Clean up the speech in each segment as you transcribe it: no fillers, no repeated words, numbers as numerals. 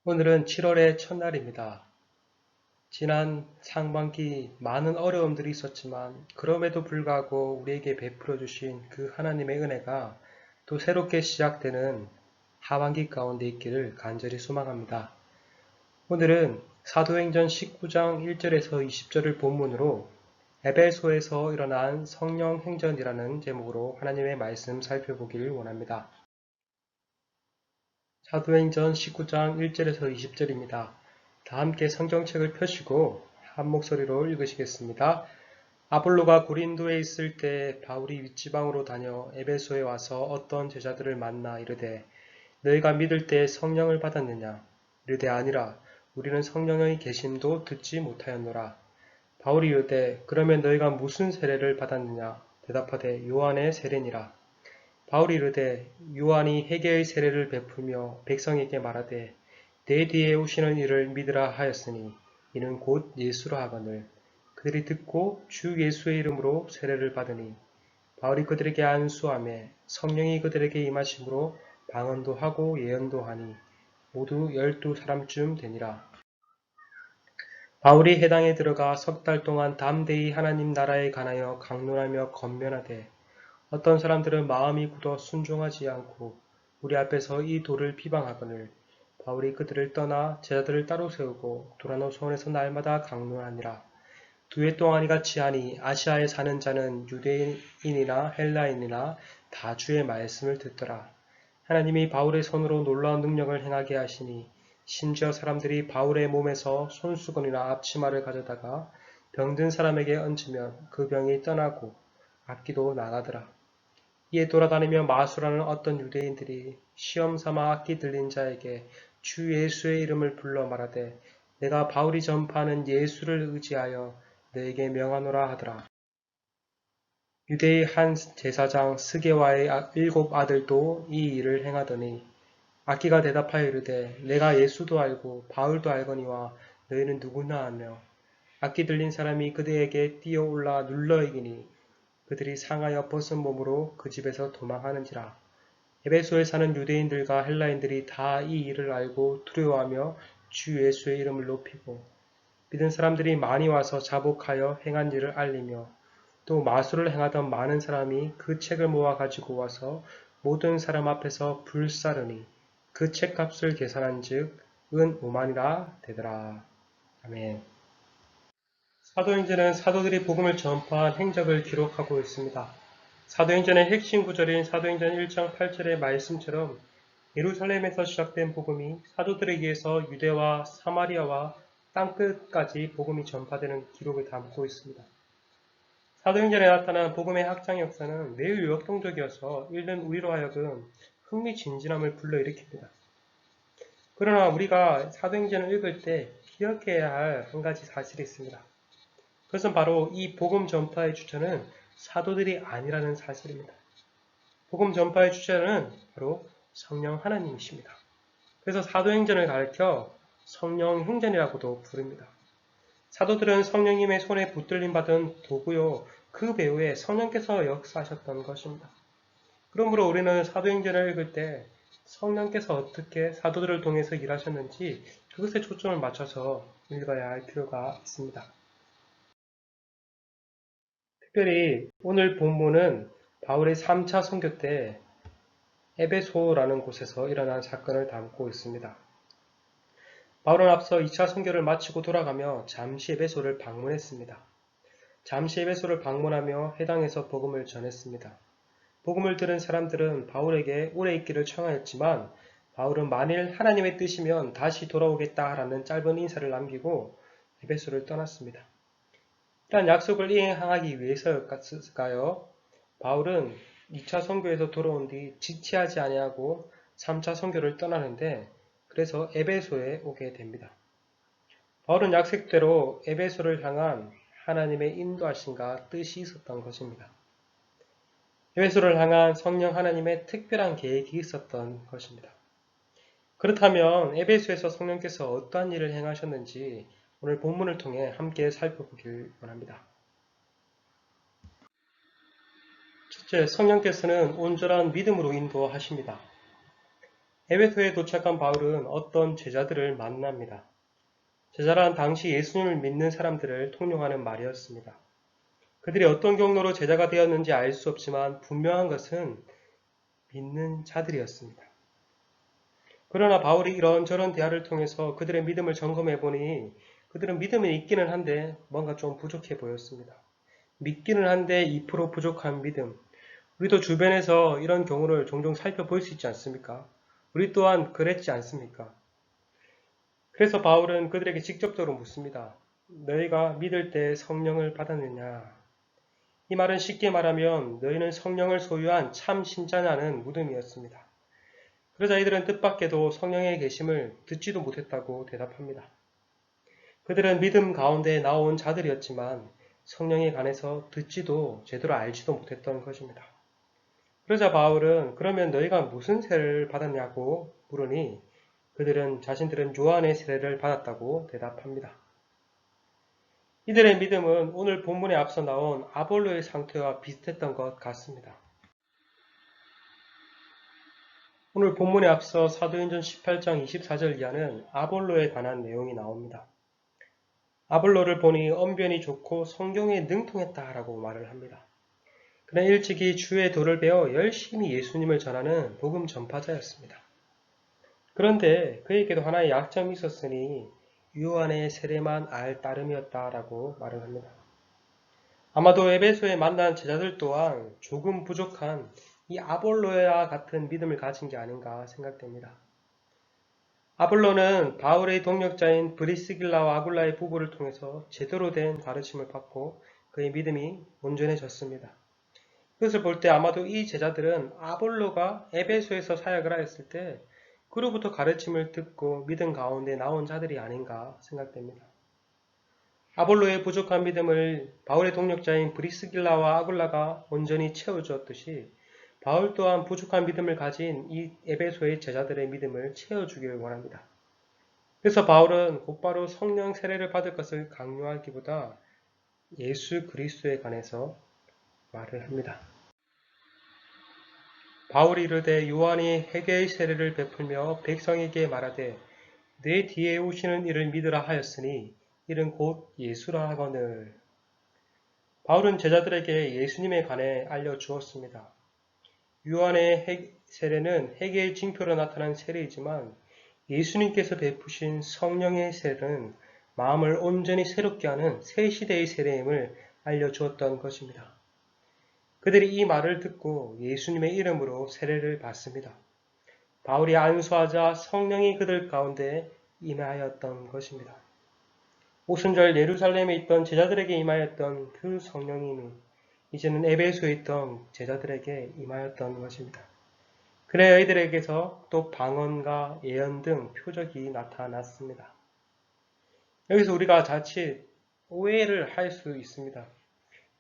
오늘은 7월의 첫날입니다. 지난 상반기 많은 어려움들이 있었지만 그럼에도 불구하고 우리에게 베풀어 주신 그 하나님의 은혜가 또 새롭게 시작되는 하반기 가운데 있기를 간절히 소망합니다. 오늘은 사도행전 19장 1절에서 20절을 본문으로 에베소에서 일어난 성령 행전이라는 제목으로 하나님의 말씀 살펴보기를 원합니다. 사도행전 19장 1절에서 20절입니다. 다 함께 성경책을 펴시고 한 목소리로 읽으시겠습니다. 아볼로가 고린도에 있을 때 바울이 윗지방으로 다녀 에베소에 와서 어떤 제자들을 만나 이르되 너희가 믿을 때 성령을 받았느냐? 이르되 아니라 우리는 성령의 계심도 듣지 못하였노라. 바울이 이르되 그러면 너희가 무슨 세례를 받았느냐? 대답하되 요한의 세례니라. 바울이 이르되 요한이 회개의 세례를 베풀며 백성에게 말하되 내 뒤에 오시는 이를 믿으라 하였으니 이는 곧 예수라 하거늘 그들이 듣고 주 예수의 이름으로 세례를 받으니 바울이 그들에게 안수하며 성령이 그들에게 임하심으로 방언도 하고 예언도 하니 모두 12사람쯤 되니라. 바울이 회당에 들어가 석 달 동안 담대히 하나님 나라에 관하여 강론하며 권면하되 어떤 사람들은 마음이 굳어 순종하지 않고 우리 앞에서 이 돌을 비방하거늘 바울이 그들을 떠나 제자들을 따로 세우고 도라노 소원에서 날마다 강론하니라. 두 해 동안이 같이 하니 아시아에 사는 자는 유대인이나 헬라인이나 다 주의 말씀을 듣더라. 하나님이 바울의 손으로 놀라운 능력을 행하게 하시니 심지어 사람들이 바울의 몸에서 손수건이나 앞치마를 가져다가 병든 사람에게 얹으면 그 병이 떠나고 악기도 나가더라. 이에 돌아다니며 마술하는 어떤 유대인들이 시험 삼아 악기 들린 자에게 주 예수의 이름을 불러 말하되 내가 바울이 전파하는 예수를 의지하여 너에게 명하노라 하더라. 유대의 한 제사장 스게와의 7 아들도 이 일을 행하더니 악기가 대답하여 이르되 내가 예수도 알고 바울도 알거니와 너희는 누구나 하며 악기 들린 사람이 그들에게 뛰어올라 눌러 이기니 그들이 상하여 벗은 몸으로 그 집에서 도망하는지라. 에베소에 사는 유대인들과 헬라인들이 다 이 일을 알고 두려워하며 주 예수의 이름을 높이고 믿은 사람들이 많이 와서 자복하여 행한 일을 알리며 또 마술을 행하던 많은 사람이 그 책을 모아 가지고 와서 모든 사람 앞에서 불사르니 그 책값을 계산한 즉 은 5만이라 되더라. 아멘. 사도행전은 사도들이 복음을 전파한 행적을 기록하고 있습니다. 사도행전의 핵심 구절인 사도행전 1장 8절의 말씀처럼 예루살렘에서 시작된 복음이 사도들에 의해서 유대와 사마리아와 땅끝까지 복음이 전파되는 기록을 담고 있습니다. 사도행전에 나타난 복음의 확장 역사는 매우 역동적이어서 읽는 우리로 하여금 흥미진진함을 불러일으킵니다. 그러나 우리가 사도행전을 읽을 때 기억해야 할 한 가지 사실이 있습니다. 그것은 바로 이 복음 전파의 주체는 사도들이 아니라는 사실입니다. 복음 전파의 주체는 바로 성령 하나님이십니다. 그래서 사도행전을 가르쳐 성령 행전이라고도 부릅니다. 사도들은 성령님의 손에 붙들림 받은 도구요, 그 배후에 성령께서 역사하셨던 것입니다. 그러므로 우리는 사도행전을 읽을 때 성령께서 어떻게 사도들을 통해서 일하셨는지 그것에 초점을 맞춰서 읽어야 할 필요가 있습니다. 특별히 오늘 본문은 바울의 3차 선교 때 에베소라는 곳에서 일어난 사건을 담고 있습니다. 바울은 앞서 2차 선교를 마치고 돌아가며 잠시 에베소를 방문했습니다. 잠시 에베소를 방문하며 해당에서 복음을 전했습니다. 복음을 들은 사람들은 바울에게 오래 있기를 청하였지만 바울은 만일 하나님의 뜻이면 다시 돌아오겠다라는 짧은 인사를 남기고 에베소를 떠났습니다. 이러한 약속을 이행하기 위해서였을까요? 바울은 2차 선교에서 돌아온 뒤 지체하지 아니하고 3차 선교를 떠나는데 그래서 에베소에 오게 됩니다. 바울은 약속대로 에베소를 향한 하나님의 인도하심과 뜻이 있었던 것입니다. 에베소를 향한 성령 하나님의 특별한 계획이 있었던 것입니다. 그렇다면 에베소에서 성령께서 어떠한 일을 행하셨는지 오늘 본문을 통해 함께 살펴보길 원합니다. 첫째, 성령께서는 온전한 믿음으로 인도하십니다. 에베소에 도착한 바울은 어떤 제자들을 만납니다. 제자란 당시 예수님을 믿는 사람들을 통용하는 말이었습니다. 그들이 어떤 경로로 제자가 되었는지 알 수 없지만 분명한 것은 믿는 자들이었습니다. 그러나 바울이 이런저런 대화를 통해서 그들의 믿음을 점검해 보니 그들은 믿음이 있기는 한데 뭔가 좀 부족해 보였습니다. 믿기는 한데 2% 부족한 믿음. 우리도 주변에서 이런 경우를 종종 살펴볼 수 있지 않습니까? 우리 또한 그랬지 않습니까? 그래서 바울은 그들에게 직접적으로 묻습니다. 너희가 믿을 때 성령을 받았느냐? 이 말은 쉽게 말하면 너희는 성령을 소유한 참 신자냐는 물음이었습니다. 그러자 이들은 뜻밖에도 성령의 계심을 듣지도 못했다고 대답합니다. 그들은 믿음 가운데 나온 자들이었지만 성령에 관해서 듣지도 제대로 알지도 못했던 것입니다. 그러자 바울은 그러면 너희가 무슨 세례를 받았냐고 물으니 그들은 자신들은 요한의 세례를 받았다고 대답합니다. 이들의 믿음은 오늘 본문에 앞서 나온 아볼로의 상태와 비슷했던 것 같습니다. 오늘 본문에 앞서 사도행전 18장 24절 이하는 아볼로에 관한 내용이 나옵니다. 아볼로를 보니 언변이 좋고 성경에 능통했다라고 말을 합니다. 그는 일찍이 주의 도를 배워 열심히 예수님을 전하는 복음 전파자였습니다. 그런데 그에게도 하나의 약점이 있었으니 요한의 세례만 알 따름이었다라고 말을 합니다. 아마도 에베소에 만난 제자들 또한 조금 부족한 이 아볼로와 같은 믿음을 가진 게 아닌가 생각됩니다. 아볼로는 바울의 동력자인 브리스길라와 아굴라의 부부를 통해서 제대로 된 가르침을 받고 그의 믿음이 온전해졌습니다. 그것을 볼 때 아마도 이 제자들은 아볼로가 에베소에서 사역을 하였을 때 그로부터 가르침을 듣고 믿음 가운데 나온 자들이 아닌가 생각됩니다. 아볼로의 부족한 믿음을 바울의 동력자인 브리스길라와 아굴라가 온전히 채워주었듯이 바울 또한 부족한 믿음을 가진 이 에베소의 제자들의 믿음을 채워주기를 원합니다. 그래서 바울은 곧바로 성령 세례를 받을 것을 강요하기보다 예수 그리스도에 관해서 말을 합니다. 바울이 이르되 요한이 회개의 세례를 베풀며 백성에게 말하되 내 뒤에 오시는 이를 믿으라 하였으니 이는 곧 예수라 하거늘. 바울은 제자들에게 예수님에 관해 알려주었습니다. 요한의 세례는 회개의 징표로 나타난 세례이지만 예수님께서 베푸신 성령의 세례는 마음을 온전히 새롭게 하는 새 시대의 세례임을 알려주었던 것입니다. 그들이 이 말을 듣고 예수님의 이름으로 세례를 받습니다. 바울이 안수하자 성령이 그들 가운데 임하였던 것입니다. 오순절 예루살렘에 있던 제자들에게 임하였던 그 성령님이 이제는 에베소에 있던 제자들에게 임하였던 것입니다. 그래야 이들에게서 또 방언과 예언 등 표적이 나타났습니다. 여기서 우리가 자칫 오해를 할 수 있습니다.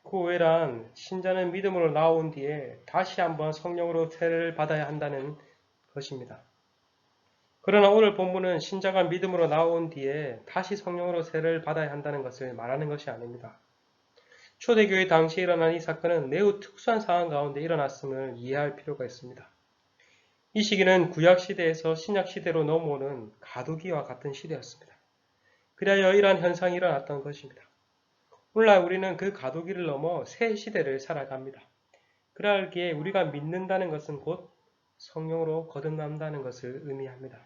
그 오해란 신자는 믿음으로 나온 뒤에 다시 한번 성령으로 세례를 받아야 한다는 것입니다. 그러나 오늘 본문은 신자가 믿음으로 나온 뒤에 다시 성령으로 세례를 받아야 한다는 것을 말하는 것이 아닙니다. 초대교회 당시에 일어난 이 사건은 매우 특수한 상황 가운데 일어났음을 이해할 필요가 있습니다. 이 시기는 구약시대에서 신약시대로 넘어오는 가두기와 같은 시대였습니다. 그리하여 이러한 현상이 일어났던 것입니다. 오늘날 우리는 그 가두기를 넘어 새 시대를 살아갑니다. 그러기에 우리가 믿는다는 것은 곧 성령으로 거듭난다는 것을 의미합니다.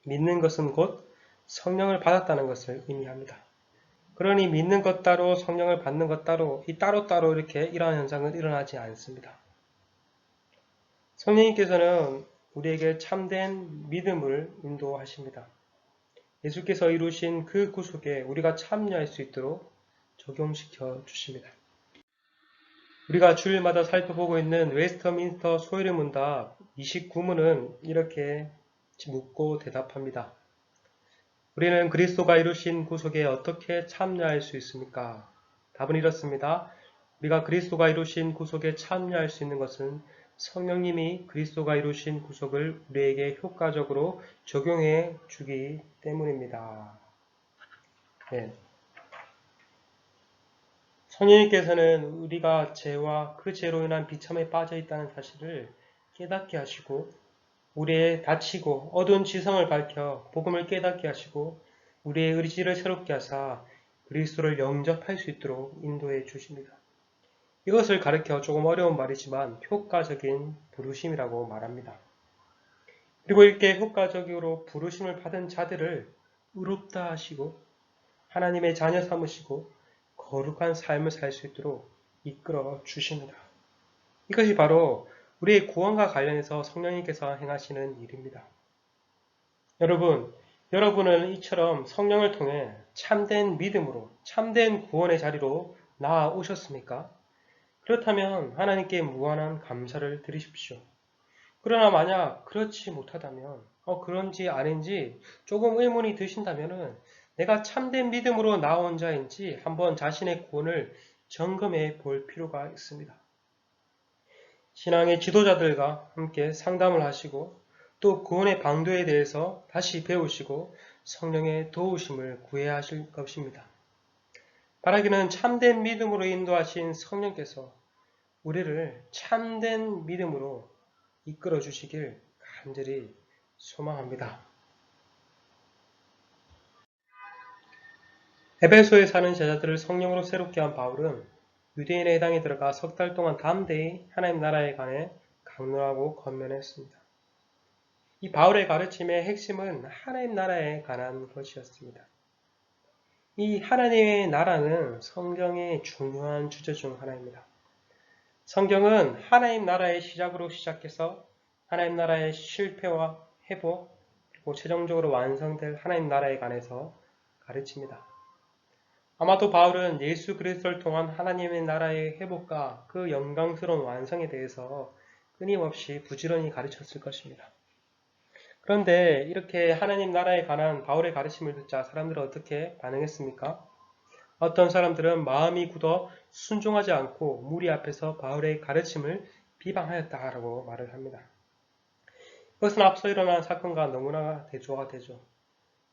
믿는 것은 곧 성령을 받았다는 것을 의미합니다. 그러니 믿는 것 따로 성령을 받는 것 따로 이 따로따로 이렇게 이러한 현상은 일어나지 않습니다. 성령님께서는 우리에게 참된 믿음을 인도하십니다. 예수께서 이루신 그 구속에 우리가 참여할 수 있도록 적용시켜 주십니다. 우리가 주일마다 살펴보고 있는 웨스터민스터 소요리 문답 29문은 이렇게 묻고 대답합니다. 우리는 그리스도가 이루신 구속에 어떻게 참여할 수 있습니까? 답은 이렇습니다. 우리가 그리스도가 이루신 구속에 참여할 수 있는 것은 성령님이 그리스도가 이루신 구속을 우리에게 효과적으로 적용해 주기 때문입니다. 네. 성령님께서는 우리가 죄와 그 죄로 인한 비참에 빠져 있다는 사실을 깨닫게 하시고 우리의 다치고 어두운 지성을 밝혀 복음을 깨닫게 하시고 우리의 의지를 새롭게 하사 그리스도를 영접할 수 있도록 인도해 주십니다. 이것을 가르쳐 조금 어려운 말이지만 효과적인 부르심이라고 말합니다. 그리고 이렇게 효과적으로 부르심을 받은 자들을 의롭다 하시고 하나님의 자녀 삼으시고 거룩한 삶을 살 수 있도록 이끌어 주십니다. 이것이 바로 우리의 구원과 관련해서 성령님께서 행하시는 일입니다. 여러분은 이처럼 성령을 통해 참된 믿음으로 참된 구원의 자리로 나아오셨습니까? 그렇다면 하나님께 무한한 감사를 드리십시오. 그러나 만약 그렇지 못하다면 그런지 아닌지 조금 의문이 드신다면 내가 참된 믿음으로 나온 자인지 한번 자신의 구원을 점검해 볼 필요가 있습니다. 신앙의 지도자들과 함께 상담을 하시고 또 구원의 방도에 대해서 다시 배우시고 성령의 도우심을 구해야 하실 것입니다. 바라기는 참된 믿음으로 인도하신 성령께서 우리를 참된 믿음으로 이끌어 주시길 간절히 소망합니다. 에베소에 사는 제자들을 성령으로 새롭게 한 바울은 유대인의 회당에 들어가 석 달 동안 담대히 하나님 나라에 관해 강론하고 권면했습니다. 이 바울의 가르침의 핵심은 하나님 나라에 관한 것이었습니다. 이 하나님의 나라는 성경의 중요한 주제 중 하나입니다. 성경은 하나님 나라의 시작으로 시작해서 하나님 나라의 실패와 회복, 그리고 최종적으로 완성될 하나님 나라에 관해서 가르칩니다. 아마도 바울은 예수 그리스도를 통한 하나님의 나라의 회복과 그 영광스러운 완성에 대해서 끊임없이 부지런히 가르쳤을 것입니다. 그런데 이렇게 하나님 나라에 관한 바울의 가르침을 듣자 사람들은 어떻게 반응했습니까? 어떤 사람들은 마음이 굳어 순종하지 않고 무리 앞에서 바울의 가르침을 비방하였다라고 말을 합니다. 이것은 앞서 일어난 사건과 너무나 대조가 되죠.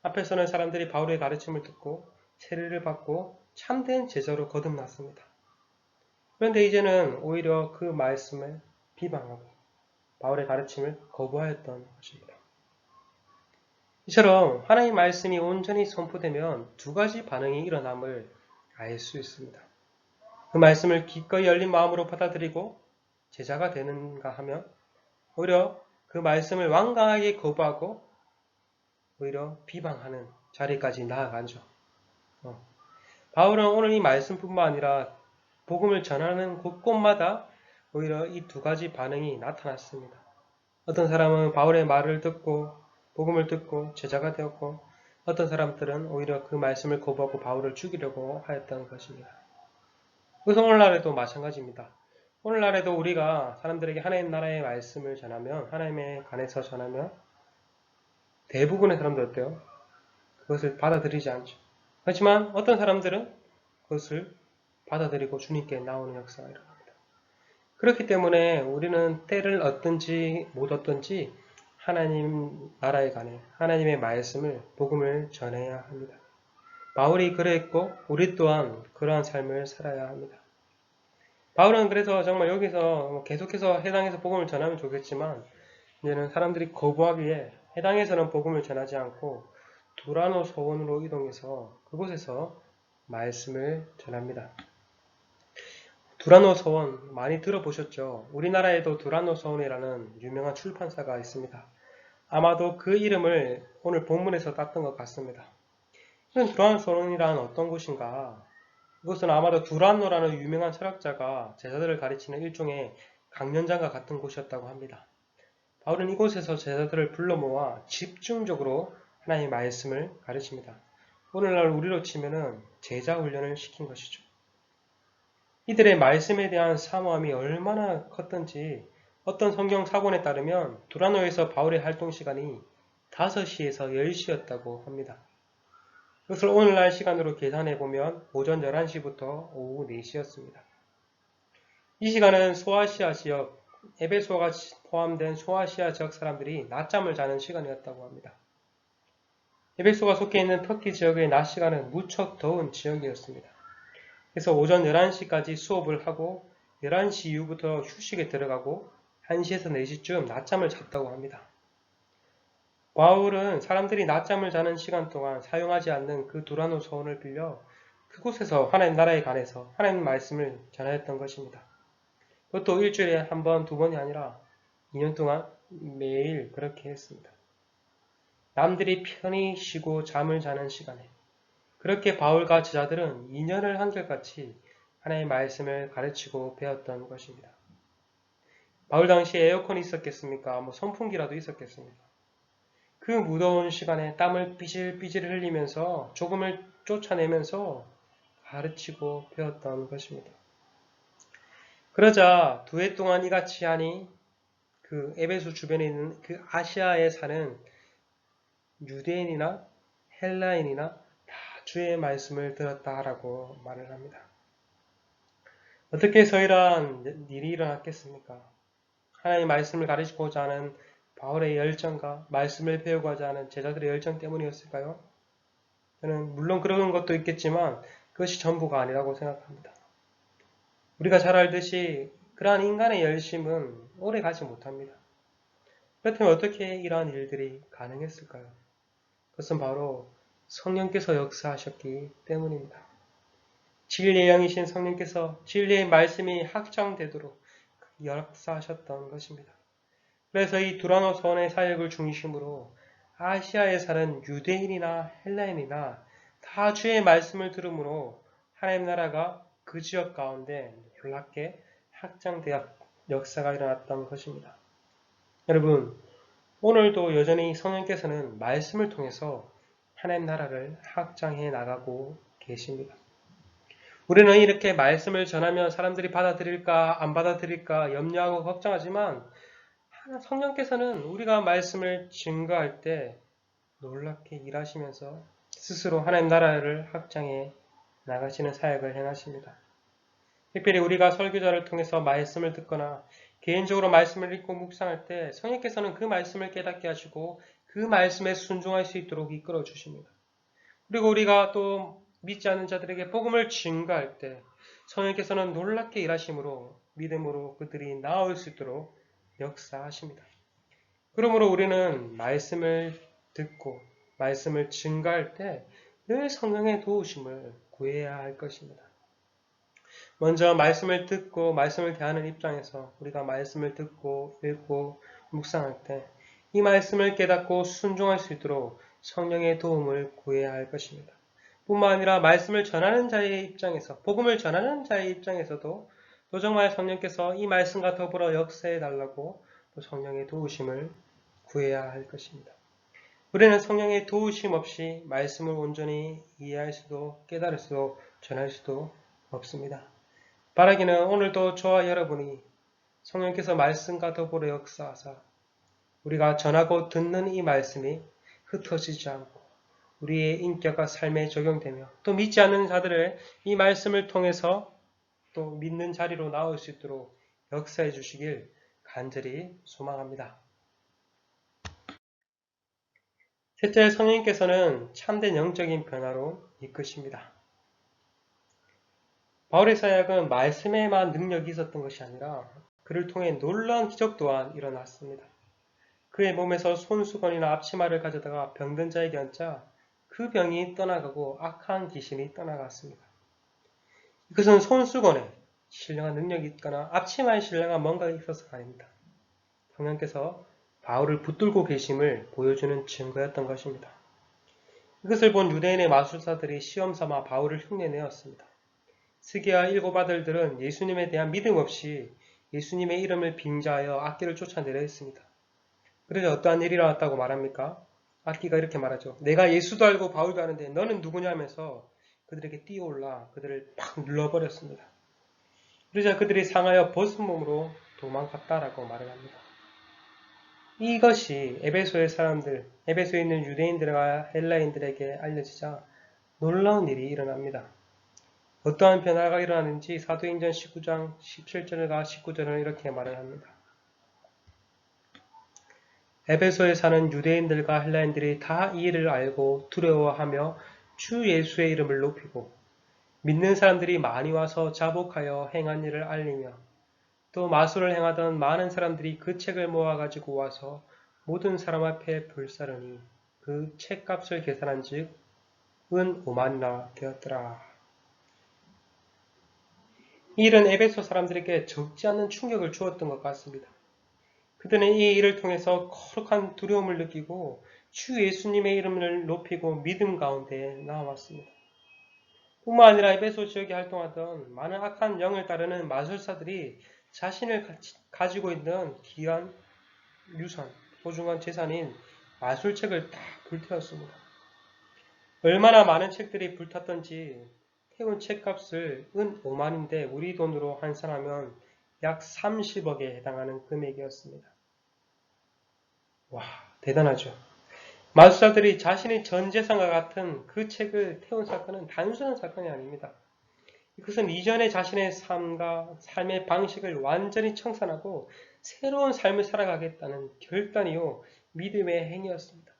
앞에서는 사람들이 바울의 가르침을 듣고 세례를 받고 참된 제자로 거듭났습니다. 그런데 이제는 오히려 그 말씀을 비방하고 바울의 가르침을 거부하였던 것입니다. 이처럼 하나님의 말씀이 온전히 선포되면 두 가지 반응이 일어남을 알 수 있습니다. 그 말씀을 기꺼이 열린 마음으로 받아들이고 제자가 되는가 하면 오히려 그 말씀을 완강하게 거부하고 오히려 비방하는 자리까지 나아가죠. 바울은 오늘 이 말씀뿐만 아니라 복음을 전하는 곳곳마다 오히려 이 두 가지 반응이 나타났습니다. 어떤 사람은 바울의 말을 듣고 복음을 듣고 제자가 되었고 어떤 사람들은 오히려 그 말씀을 거부하고 바울을 죽이려고 하였던 것입니다. 그래서 오늘날에도 마찬가지입니다. 오늘날에도 우리가 사람들에게 하나님 나라의 말씀을 전하면 하나님에 관해서 전하면 대부분의 사람들 어때요? 그것을 받아들이지 않죠. 하지만 어떤 사람들은 그것을 받아들이고 주님께 나오는 역사가 일어납니다. 그렇기 때문에 우리는 때를 얻든지 못 얻든지 하나님 나라에 관해 하나님의 말씀을 복음을 전해야 합니다. 바울이 그랬고 우리 또한 그러한 삶을 살아야 합니다. 바울은 그래서 정말 여기서 계속해서 해당에서 복음을 전하면 좋겠지만 이제는 사람들이 거부하기에 해당에서는 복음을 전하지 않고 두라노 소원으로 이동해서 그곳에서 말씀을 전합니다. 두라노 서원 많이 들어보셨죠? 우리나라에도 두라노 서원이라는 유명한 출판사가 있습니다. 아마도 그 이름을 오늘 본문에서 땄던 것 같습니다. 이런 두라노 서원이란 어떤 곳인가? 이것은 아마도 두라노라는 유명한 철학자가 제자들을 가르치는 일종의 강연장과 같은 곳이었다고 합니다. 바울은 이곳에서 제자들을 불러 모아 집중적으로 하나님의 말씀을 가르칩니다. 오늘날 우리로 치면은 제자 훈련을 시킨 것이죠. 이들의 말씀에 대한 사모함이 얼마나 컸던지 어떤 성경 사본에 따르면 두라노에서 바울의 활동 시간이 5시에서 10시였다고 합니다. 그것을 오늘날 시간으로 계산해 보면 오전 11시부터 오후 4시였습니다. 이 시간은 소아시아 지역, 에베소가 포함된 소아시아 지역 사람들이 낮잠을 자는 시간이었다고 합니다. 에베소가 속해 있는 터키 지역의 낮 시간은 무척 더운 지역이었습니다. 그래서 오전 11시까지 수업을 하고 11시 이후부터 휴식에 들어가고 1시에서 4시쯤 낮잠을 잤다고 합니다. 바울은 사람들이 낮잠을 자는 시간 동안 사용하지 않는 그 두라노 소원을 빌려 그곳에서 하나님 나라에 관해서 하나님 말씀을 전하였던 것입니다. 그것도 일주일에 한 번, 두 번이 아니라 2년 동안 매일 그렇게 했습니다. 남들이 편히 쉬고 잠을 자는 시간에 그렇게 바울과 제자들은 2년을 한결같이 하나님의 말씀을 가르치고 배웠던 것입니다. 바울 당시에 에어컨이 있었겠습니까? 선풍기라도 있었겠습니까? 그 무더운 시간에 땀을 삐질삐질 흘리면서 조금을 쫓아내면서 가르치고 배웠던 것입니다. 그러자 2해 동안 이같이 하니 그 에베소 주변에 있는 그 아시아에 사는 유대인이나 헬라인이나 다 주의 말씀을 들었다라고 말을 합니다. 어떻게 해서 이러한 일이 일어났겠습니까? 하나님의 말씀을 가르치고자 하는 바울의 열정과 말씀을 배우고자 하는 제자들의 열정 때문이었을까요? 저는 물론 그런 것도 있겠지만 그것이 전부가 아니라고 생각합니다. 우리가 잘 알듯이 그러한 인간의 열심은 오래 가지 못합니다. 그렇다면 어떻게 이러한 일들이 가능했을까요? 그것은 바로 성령께서 역사하셨기 때문입니다. 진리의 영이신 성령께서 진리의 말씀이 확장되도록 역사하셨던 것입니다. 그래서 이 두라노 소원의 사역을 중심으로 아시아에 사는 유대인이나 헬라인이나 다 주의 말씀을 들음으로 하나님 나라가 그 지역 가운데 놀랍게 확장되어 역사가 일어났던 것입니다. 여러분, 오늘도 여전히 성령께서는 말씀을 통해서 하나님 나라를 확장해 나가고 계십니다. 우리는 이렇게 말씀을 전하면 사람들이 받아들일까 안 받아들일까 염려하고 걱정하지만 성령께서는 우리가 말씀을 증거할 때 놀랍게 일하시면서 스스로 하나님 나라를 확장해 나가시는 사역을 행하십니다. 특별히 우리가 설교자를 통해서 말씀을 듣거나 개인적으로 말씀을 읽고 묵상할 때 성령께서는 그 말씀을 깨닫게 하시고 그 말씀에 순종할 수 있도록 이끌어 주십니다. 그리고 우리가 또 믿지 않는 자들에게 복음을 증거할 때 성령께서는 놀랍게 일하심으로 믿음으로 그들이 나아올 수 있도록 역사하십니다. 그러므로 우리는 말씀을 듣고 말씀을 증거할 때 늘 성령의 도우심을 구해야 할 것입니다. 먼저 말씀을 듣고 말씀을 대하는 입장에서 우리가 말씀을 듣고 읽고 묵상할 때 이 말씀을 깨닫고 순종할 수 있도록 성령의 도움을 구해야 할 것입니다. 뿐만 아니라 말씀을 전하는 자의 입장에서 복음을 전하는 자의 입장에서도 또 정말 성령께서 이 말씀과 더불어 역사해 달라고 또 성령의 도우심을 구해야 할 것입니다. 우리는 성령의 도우심 없이 말씀을 온전히 이해할 수도 깨달을 수도 전할 수도 없습니다. 바라기는 오늘도 저와 여러분이 성령께서 말씀과 더불어 역사하사 우리가 전하고 듣는 이 말씀이 흩어지지 않고 우리의 인격과 삶에 적용되며 또 믿지 않는 자들을 이 말씀을 통해서 또 믿는 자리로 나올 수 있도록 역사해 주시길 간절히 소망합니다. 셋째, 성령께서는 참된 영적인 변화로 이끄십니다. 바울의 사역은 말씀에만 능력이 있었던 것이 아니라 그를 통해 놀라운 기적 또한 일어났습니다. 그의 몸에서 손수건이나 앞치마를 가져다가 병든 자에게 얹자 그 병이 떠나가고 악한 귀신이 떠나갔습니다. 이것은 손수건에 신령한 능력이 있거나 앞치마에 신령한 뭔가가 있어서가 아닙니다. 성령께서 바울을 붙들고 계심을 보여주는 증거였던 것입니다. 이것을 본 유대인의 마술사들이 시험삼아 바울을 흉내내었습니다. 스게와 일곱 아들들은 예수님에 대한 믿음 없이 예수님의 이름을 빙자하여 악기를 쫓아내려 했습니다. 그래서 어떠한 일이 일어났다고 말합니까? 악기가 이렇게 말하죠. 내가 예수도 알고 바울도 아는데 너는 누구냐면서 그들에게 뛰어올라 그들을 팍 눌러버렸습니다. 그러자 그들이 상하여 벗은 몸으로 도망갔다라고 말을 합니다. 이것이 에베소의 사람들, 에베소에 있는 유대인들과 헬라인들에게 알려지자 놀라운 일이 일어납니다. 어떠한 변화가 일어나는지 사도행전 19장 17절과 19절은 이렇게 말을 합니다. 에베소에 사는 유대인들과 헬라인들이 다 이 일을 알고 두려워하며 주 예수의 이름을 높이고 믿는 사람들이 많이 와서 자복하여 행한 일을 알리며 또 마술을 행하던 많은 사람들이 그 책을 모아가지고 와서 모든 사람 앞에 불사르니 그 책값을 계산한 즉 은 5만이나 되었더라. 이 일은 에베소 사람들에게 적지 않은 충격을 주었던 것 같습니다. 그들은 이 일을 통해서 거룩한 두려움을 느끼고 주 예수님의 이름을 높이고 믿음 가운데 나아왔습니다. 뿐만 아니라 에베소 지역에 활동하던 많은 악한 영을 따르는 마술사들이 자신을 가지고 있는 귀한 유산, 소중한 재산인 마술책을 다 불태웠습니다. 얼마나 많은 책들이 불탔던지 태운 책값을 은 5만인데 우리 돈으로 환산하면 약 30억에 해당하는 금액이었습니다. 와, 대단하죠. 마술사들이 자신의 전 재산과 같은 그 책을 태운 사건은 단순한 사건이 아닙니다. 이것은 이전의 자신의 삶의 방식을 완전히 청산하고 새로운 삶을 살아가겠다는 결단이요 믿음의 행위였습니다.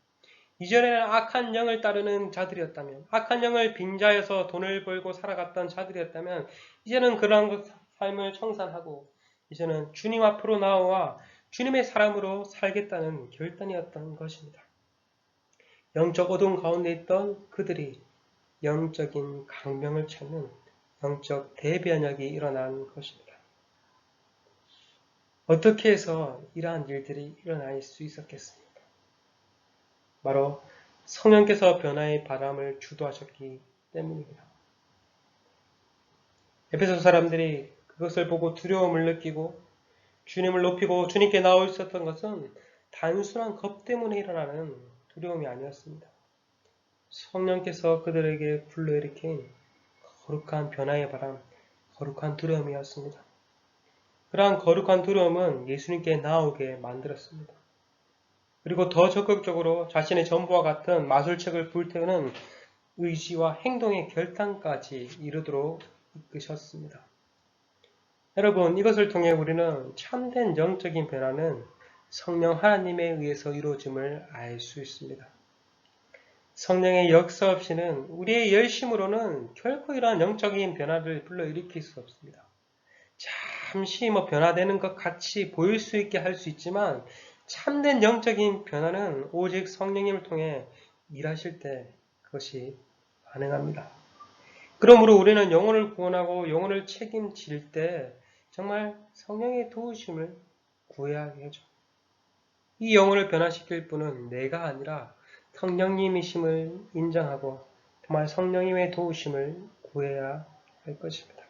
이전에는 악한 영을 따르는 자들이었다면, 악한 영을 빙자해서 돈을 벌고 살아갔던 자들이었다면, 이제는 그러한 삶을 청산하고, 이제는 주님 앞으로 나와 주님의 사람으로 살겠다는 결단이었던 것입니다. 영적 어둠 가운데 있던 그들이 영적인 강명을 찾는 영적 대변혁이 일어난 것입니다. 어떻게 해서 이러한 일들이 일어날 수 있었겠습니까? 바로 성령께서 변화의 바람을 주도하셨기 때문입니다. 에베소 사람들이 그것을 보고 두려움을 느끼고 주님을 높이고 주님께 나올 수 있었던 것은 단순한 겁 때문에 일어나는 두려움이 아니었습니다. 성령께서 그들에게 불러일으킨 거룩한 변화의 바람, 거룩한 두려움이었습니다. 그러한 거룩한 두려움은 예수님께 나오게 만들었습니다. 그리고 더 적극적으로 자신의 전부와 같은 마술책을 불태우는 의지와 행동의 결단까지 이르도록 이끄셨습니다. 여러분, 이것을 통해 우리는 참된 영적인 변화는 성령 하나님에 의해서 이루어짐을 알 수 있습니다. 성령의 역사 없이는 우리의 열심으로는 결코 이러한 영적인 변화를 불러일으킬 수 없습니다. 잠시 변화되는 것 같이 보일 수 있게 할 수 있지만 참된 영적인 변화는 오직 성령님을 통해 일하실 때 그것이 가능합니다. 그러므로 우리는 영혼을 구원하고 영혼을 책임질 때 정말 성령의 도우심을 구해야겠죠. 이 영혼을 변화시킬 분은 내가 아니라 성령님이심을 인정하고 정말 성령님의 도우심을 구해야 할 것입니다.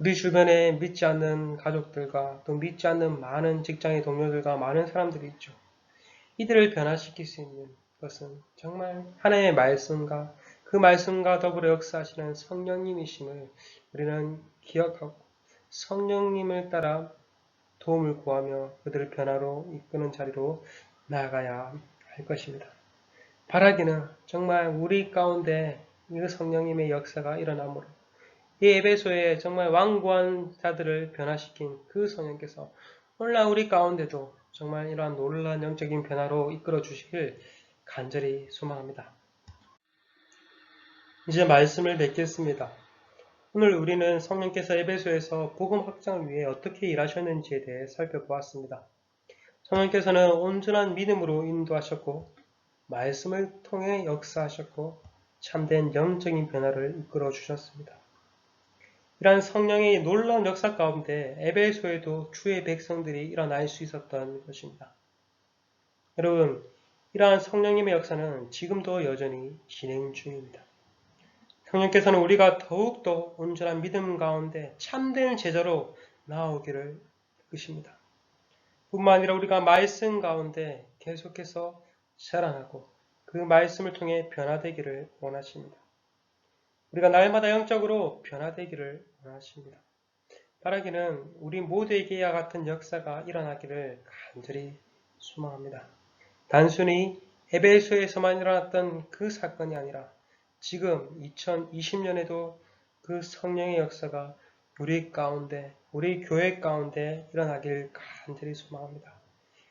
우리 주변에 믿지 않는 가족들과 또 믿지 않는 많은 직장의 동료들과 많은 사람들이 있죠. 이들을 변화시킬 수 있는 것은 정말 하나님의 말씀과 그 말씀과 더불어 역사하시는 성령님이심을 우리는 기억하고 성령님을 따라 도움을 구하며 그들을 변화로 이끄는 자리로 나아가야 할 것입니다. 바라기는 정말 우리 가운데 이 성령님의 역사가 일어나므로 이 에베소에 정말 완고한 자들을 변화시킨 그 성령께서 오늘날 우리 가운데도 정말 이러한 놀라운 영적인 변화로 이끌어 주시길 간절히 소망합니다. 이제 말씀을 맺겠습니다. 오늘 우리는 성령께서 에베소에서 복음 확장을 위해 어떻게 일하셨는지에 대해 살펴보았습니다. 성령께서는 온전한 믿음으로 인도하셨고 말씀을 통해 역사하셨고 참된 영적인 변화를 이끌어 주셨습니다. 이러한 성령의 놀라운 역사 가운데 에베소에도 주의 백성들이 일어날 수 있었던 것입니다. 여러분, 이러한 성령님의 역사는 지금도 여전히 진행 중입니다. 성령께서는 우리가 더욱더 온전한 믿음 가운데 참된 제자로 나아오기를 이끄십니다. 뿐만 아니라 우리가 말씀 가운데 계속해서 자라나고 그 말씀을 통해 변화되기를 원하십니다. 우리가 날마다 영적으로 변화되기를 원하십니다. 바라기는 우리 모두에게 이와 같은 역사가 일어나기를 간절히 소망합니다. 단순히 에베소에서만 일어났던 그 사건이 아니라 지금 2020년에도 그 성령의 역사가 우리 가운데, 우리 교회 가운데 일어나길 간절히 소망합니다.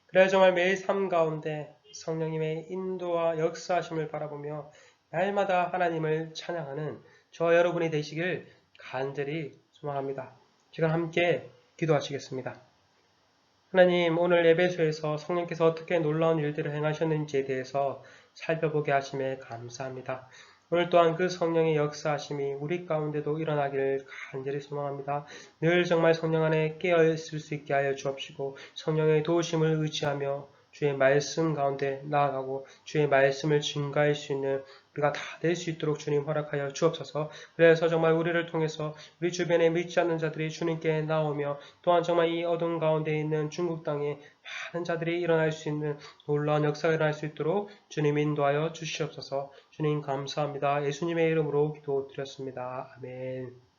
그래야 정말 매일 삶 가운데 성령님의 인도와 역사하심을 바라보며 날마다 하나님을 찬양하는 저와 여러분이 되시길 간절히 소망합니다. 지금 함께 기도하시겠습니다. 하나님, 오늘 에베소에서 성령께서 어떻게 놀라운 일들을 행하셨는지에 대해서 살펴보게 하심에 감사합니다. 오늘 또한 그 성령의 역사하심이 우리 가운데도 일어나기를 간절히 소망합니다. 늘 정말 성령 안에 깨어있을 수 있게 하여 주옵시고 성령의 도우심을 의지하며 주의 말씀 가운데 나아가고 주의 말씀을 증가할 수 있는 우리가 다 될 수 있도록 주님 허락하여 주옵소서. 그래서 정말 우리를 통해서 우리 주변에 믿지 않는 자들이 주님께 나오며 또한 정말 이 어둠 가운데 있는 중국 땅에 많은 자들이 일어날 수 있는 놀라운 역사가 일어날 수 있도록 주님 인도하여 주시옵소서. 주님 감사합니다. 예수님의 이름으로 기도드렸습니다. 아멘.